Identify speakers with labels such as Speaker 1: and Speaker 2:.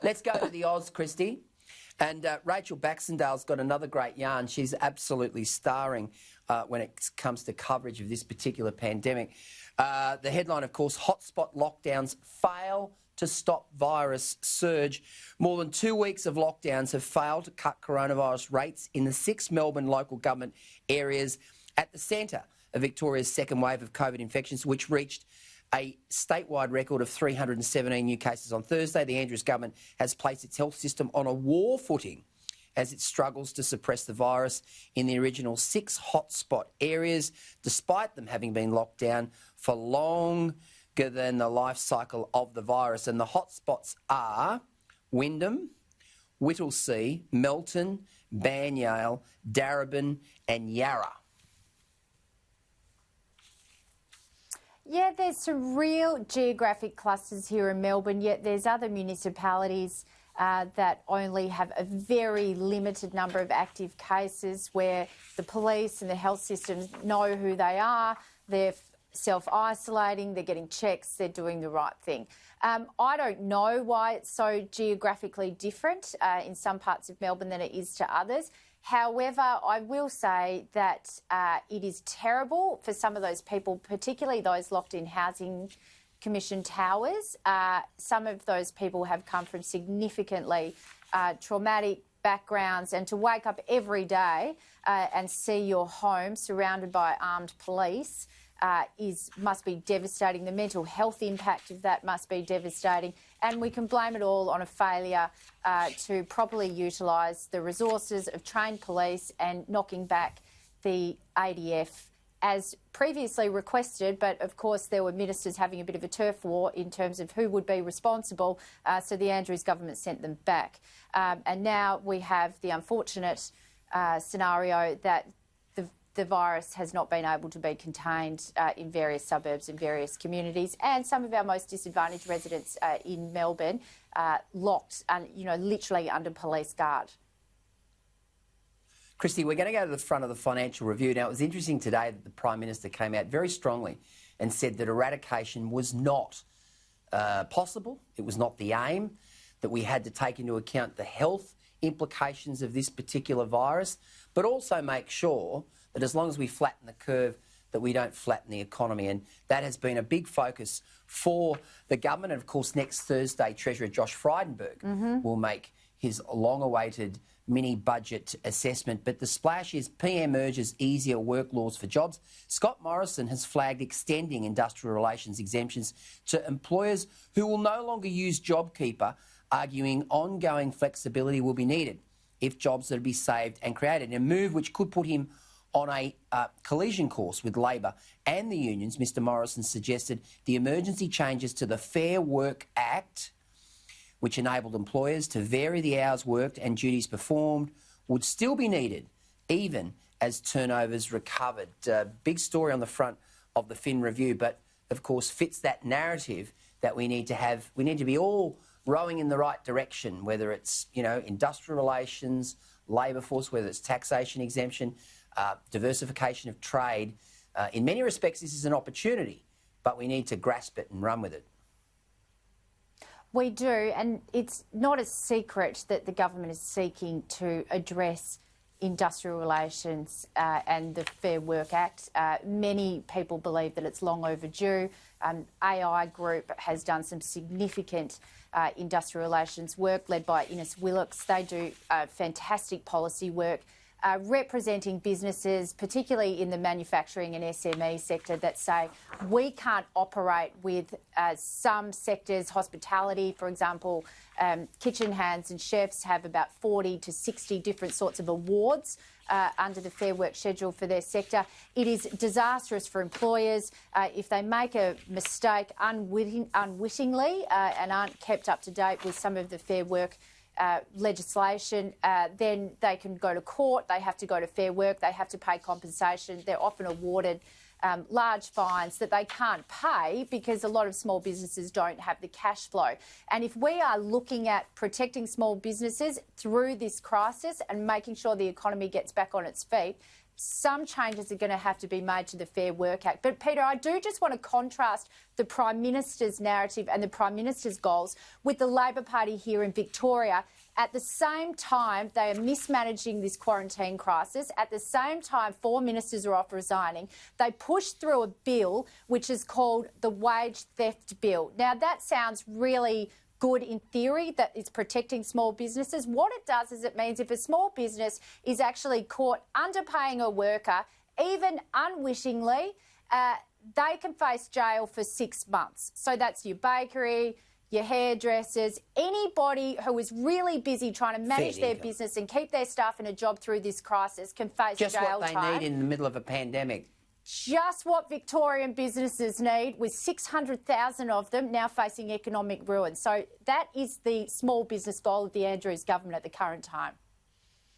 Speaker 1: Let's go to the Oz, Christy. And Rachel Baxendale's got another great yarn. She's absolutely starring when it comes to coverage of this particular pandemic. The headline, of course, hotspot lockdowns fail to stop virus surge. More than 2 weeks of lockdowns have failed to cut coronavirus rates in the 6 Melbourne local government areas at the centre of Victoria's second wave of COVID infections, which reached a statewide record of 317 new cases on Thursday. The Andrews government has placed its health system on a war footing as it struggles to suppress the virus in the original 6 hotspot areas, despite them having been locked down for longer than the life cycle of the virus. And the hotspots are Wyndham, Whittlesea, Melton, Banyale, Darebin and Yarra.
Speaker 2: Yeah, there's some real geographic clusters here in Melbourne, yet there's other municipalities that only have a very limited number of active cases where the police and the health systems know who they are, they're self-isolating, they're getting checks, they're doing the right thing. I don't know why it's so geographically different in some parts of Melbourne than it is to others. However, I will say that it is terrible for some of those people, particularly those locked in housing commission towers. Some of those people have come from significantly traumatic backgrounds, and to wake up every day and see your home surrounded by armed police must be devastating. The mental health impact of that must be devastating, and we can blame it all on a failure to properly utilise the resources of trained police and knocking back the ADF as previously requested. But of course there were ministers having a bit of a turf war in terms of who would be responsible, so the Andrews government sent them back. And now we have the unfortunate scenario that the virus has not been able to be contained in various suburbs and various communities, and some of our most disadvantaged residents in Melbourne locked and, literally under police guard.
Speaker 1: Christy, we're going to go to the front of the Financial Review. Now, it was interesting today that the Prime Minister came out very strongly and said that eradication was not possible, it was not the aim, that we had to take into account the health implications of this particular virus, but also make sure that as long as we flatten the curve, that we don't flatten the economy. And that has been a big focus for the government. And, of course, next Thursday, Treasurer Josh Frydenberg will make his long-awaited mini-budget assessment. But the splash is PM urges easier work laws for jobs. Scott Morrison has flagged extending industrial relations exemptions to employers who will no longer use JobKeeper, arguing ongoing flexibility will be needed if jobs are to be saved and created. A move which could put him on a collision course with Labor and the unions. Mr Morrison suggested the emergency changes to the Fair Work Act, which enabled employers to vary the hours worked and duties performed, would still be needed even as turnovers recovered. Big story on the front of the Fin Review, but of course fits that narrative that we need to have. We need to be all rowing in the right direction, whether it's, industrial relations, labour force, whether it's taxation exemption, diversification of trade. In many respects, this is an opportunity, but we need to grasp it and run with it.
Speaker 2: We do, and it's not a secret that the government is seeking to address industrial relations and the Fair Work Act. Many people believe that it's long overdue. AI Group has done some significant industrial relations work led by Innes Willocks. They do fantastic policy work representing businesses, particularly in the manufacturing and SME sector, that say we can't operate with some sectors, hospitality, for example, kitchen hands and chefs have about 40 to 60 different sorts of awards under the Fair Work schedule for their sector. It is disastrous for employers if they make a mistake unwittingly and aren't kept up to date with some of the Fair Work legislation, then they can go to court, they have to go to Fair Work, they have to pay compensation. They're often awarded large fines that they can't pay because a lot of small businesses don't have the cash flow. And if we are looking at protecting small businesses through this crisis and making sure the economy gets back on its feet, some changes are going to have to be made to the Fair Work Act. But, Peter, I do just want to contrast the Prime Minister's narrative and the Prime Minister's goals with the Labor Party here in Victoria. At the same time, they are mismanaging this quarantine crisis. At the same time, 4 ministers are off resigning. They pushed through a bill which is called the Wage Theft Bill. Now, that sounds really good in theory, that it's protecting small businesses. What it does is it means if a small business is actually caught underpaying a worker, even unwittingly, they can face jail for 6 months. So that's your bakery, your hairdressers, anybody who is really busy trying to manage their business and keep their staff in a job through this crisis can face jail time.
Speaker 1: Just what they need in the middle of a pandemic.
Speaker 2: Just what Victorian businesses need, with 600,000 of them now facing economic ruin. So that is the small business goal of the Andrews government at the current time.